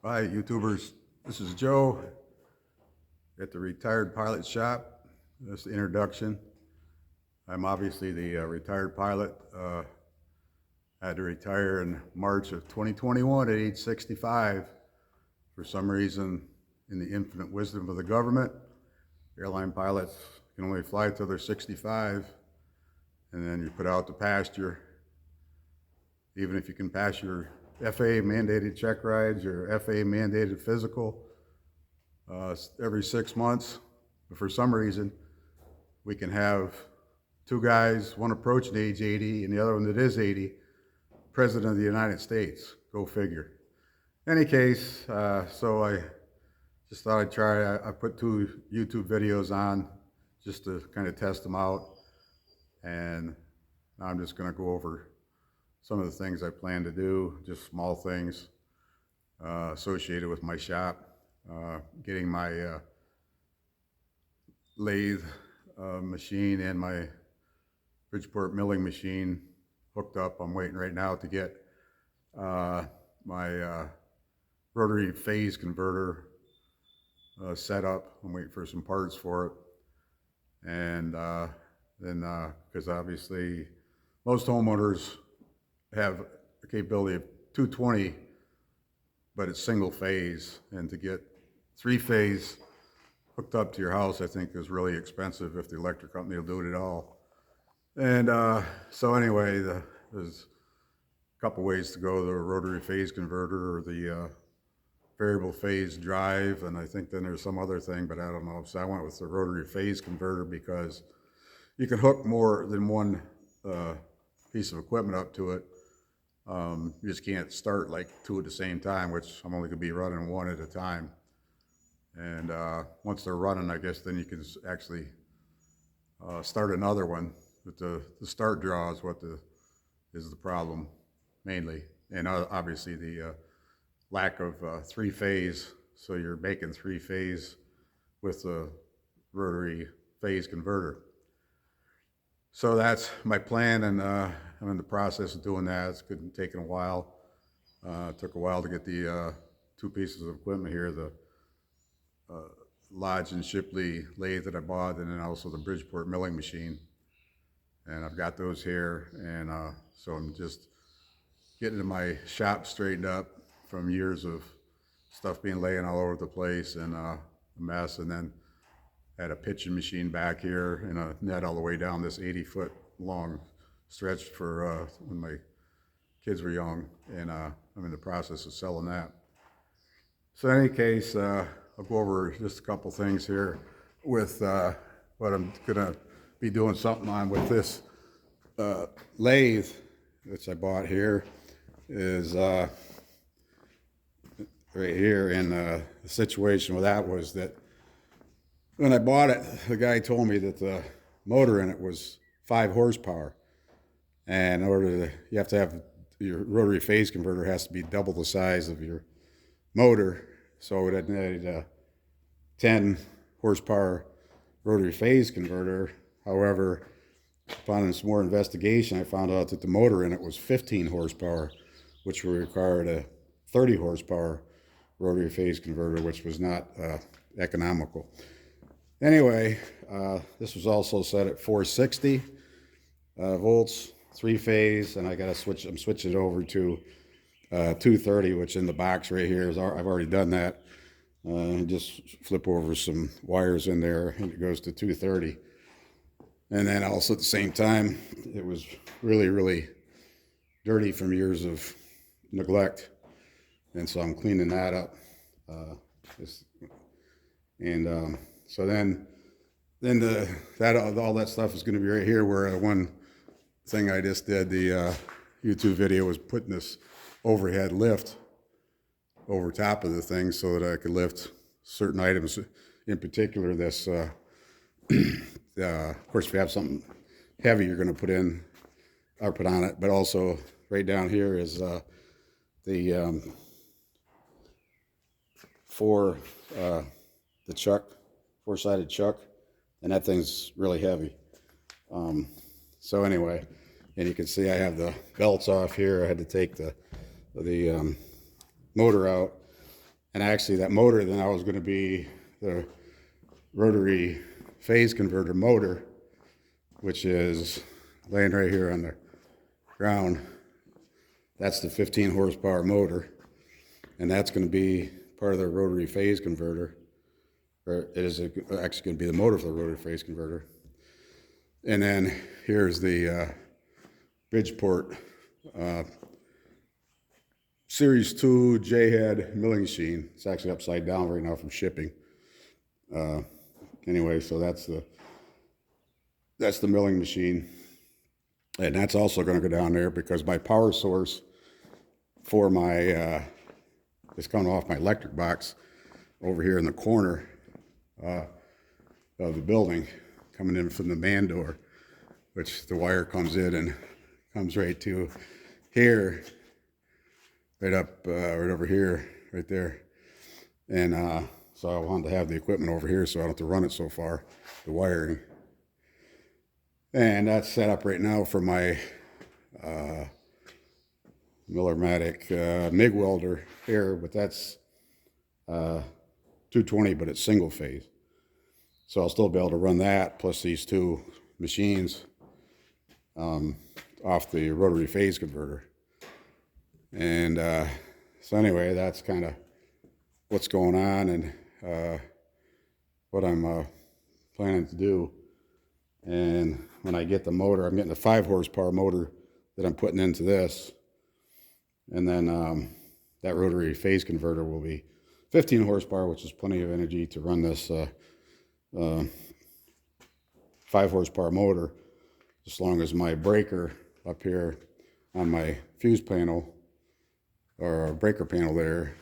Hi, YouTubers. This is Joe at the Retired Pilot Shop. This is the introduction. I'm obviously the retired pilot. I had to retire in March of 2021 at age 65. For some reason, in the infinite wisdom of the government, airline pilots can only fly till they're 65, and then you're put out to pasture. Even if you can pass your FAA mandated check rides, your FAA mandated physical every 6 months. But for some reason, we can have two guys, one approaching age 80 and the other one that is 80, President of the United States. Go figure. In any case, so I just thought I'd try. I put 2 YouTube videos on just to kind of test them out. And now I'm just going to go over some of the things I plan to do, just small things associated with my shop, getting my lathe machine and my Bridgeport milling machine hooked up. I'm waiting right now to get my rotary phase converter set up. I'm waiting for some parts for it. And then, because obviously most homeowners have the capability of 220, but it's single phase, and to get 3-phase hooked up to your house, I think is really expensive if the electric company will do it at all. And so anyway, there's a couple ways to go: the rotary phase converter or the variable phase drive, and I think then there's some other thing, but I don't know. So I went with the rotary phase converter because you can hook more than one piece of equipment up to it. You just can't start like 2 at the same time, which I'm only going to be running 1 at a time. And once they're running, I guess then you can actually start another one. But the start draw is what is the problem mainly, and obviously the lack of 3-phase. So you're making 3-phase with the rotary phase converter. So that's my plan, and I'm in the process of doing that. It's taken a while. It took a while to get the 2 pieces of equipment here, the Lodge and Shipley lathe that I bought, and then also the Bridgeport milling machine. And I've got those here, and so I'm just getting my shop straightened up from years of stuff being laying all over the place and a mess. And then had a pitching machine back here and a net all the way down this 80-foot long stretch for when my kids were young, and I'm in the process of selling that. So in any case, I'll go over just a couple things here with what I'm gonna be doing something on with this lathe which I bought here. Is right here, and the situation with that was that when I bought it, the guy told me that the motor in it was 5 horsepower, and in order to, you have to have your rotary phase converter has to be double the size of your motor, so it needed a 10 horsepower rotary phase converter. However, upon some more investigation, I found out that the motor in it was 15 horsepower, which would require a 30 horsepower rotary phase converter, which was not economical. Anyway, this was also set at 460 volts, 3-phase, and I got to switch. I'm switching it over to 230, which in the box right here is. I've already done that. Just flip over some wires in there, and it goes to 230. And then also at the same time, it was really, really dirty from years of neglect, and so I'm cleaning that up. So then all that stuff is going to be right here. Where one thing I just did, the YouTube video, was putting this overhead lift over top of the thing so that I could lift certain items. In particular, this. Of course, if you have something heavy, you're going to put on it. But also, right down here is the four-sided chuck, and that thing's really heavy. So anyway, and you can see I have the belts off here. I had to take the motor out, And actually that motor then I was going to be the rotary phase converter motor, which is laying right here on the ground. That's the 15 horsepower motor, and that's going to be part of the rotary phase converter, or it is actually going to be the motor for the rotary phase converter. And then here's the Bridgeport Series 2 J-head milling machine. It's actually upside down right now from shipping. Anyway, so that's the milling machine. And that's also going to go down there because my power source for my, is coming off my electric box over here in the corner of the building, coming in from the man door, which the wire comes in and comes right to here, right over here, right there. And so I wanted to have the equipment over here so I don't have to run it so far, the wiring. And that's set up right now for my Miller-Matic MIG welder here, but that's 220, but it's single phase. So I'll still be able to run that plus these two machines off the rotary phase converter. And so anyway, that's kind of what's going on and what I'm planning to do. And when I get the motor, I'm getting a 5 horsepower motor that I'm putting into this. And then that rotary phase converter will be 15 horsepower, which is plenty of energy to run this 5 horsepower motor, as long as my breaker up here on my fuse panel or breaker panel there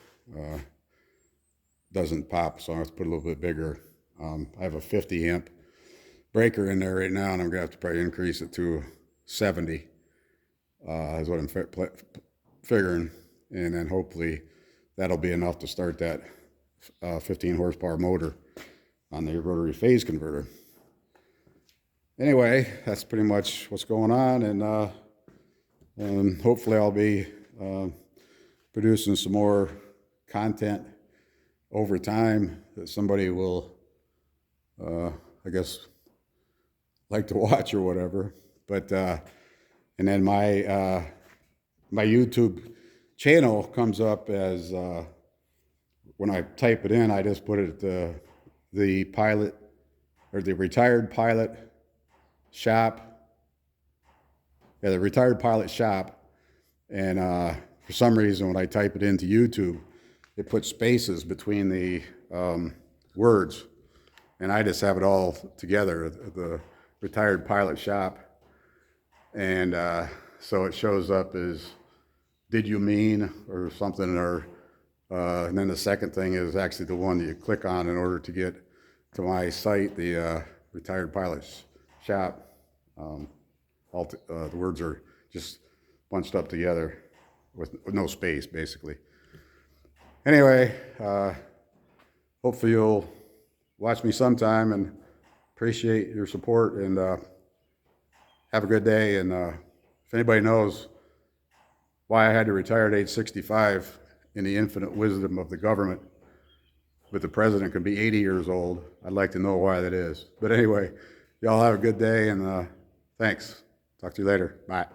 doesn't pop, so I have to put a little bit bigger. I have a 50 amp breaker in there right now, and I'm gonna have to probably increase it to 70 is what I'm figuring, and then hopefully that'll be enough to start that 15 horsepower motor on the rotary phase converter. Anyway, that's pretty much what's going on, and hopefully I'll be producing some more content over time that somebody will, I guess, like to watch or whatever. But and then my my YouTube channel comes up as when I type it in, I just put it the pilot or the retired pilot shop. Yeah, the retired pilot shop. And for some reason, when I type it into YouTube, it puts spaces between the words, and I just have it all together, the retired pilot shop. And so it shows up as "Did you mean?" or something, or and then the second thing is actually the one that you click on in order to get to my site, the retired pilot shop. The words are just bunched up together with no space, basically. Anyway, hopefully you'll watch me sometime, and appreciate your support, and have a good day. And if anybody knows why I had to retire at age 65 in the infinite wisdom of the government, but the president could be 80 years old, I'd like to know why that is. But anyway, y'all have a good day, and thanks. Talk to you later. Bye.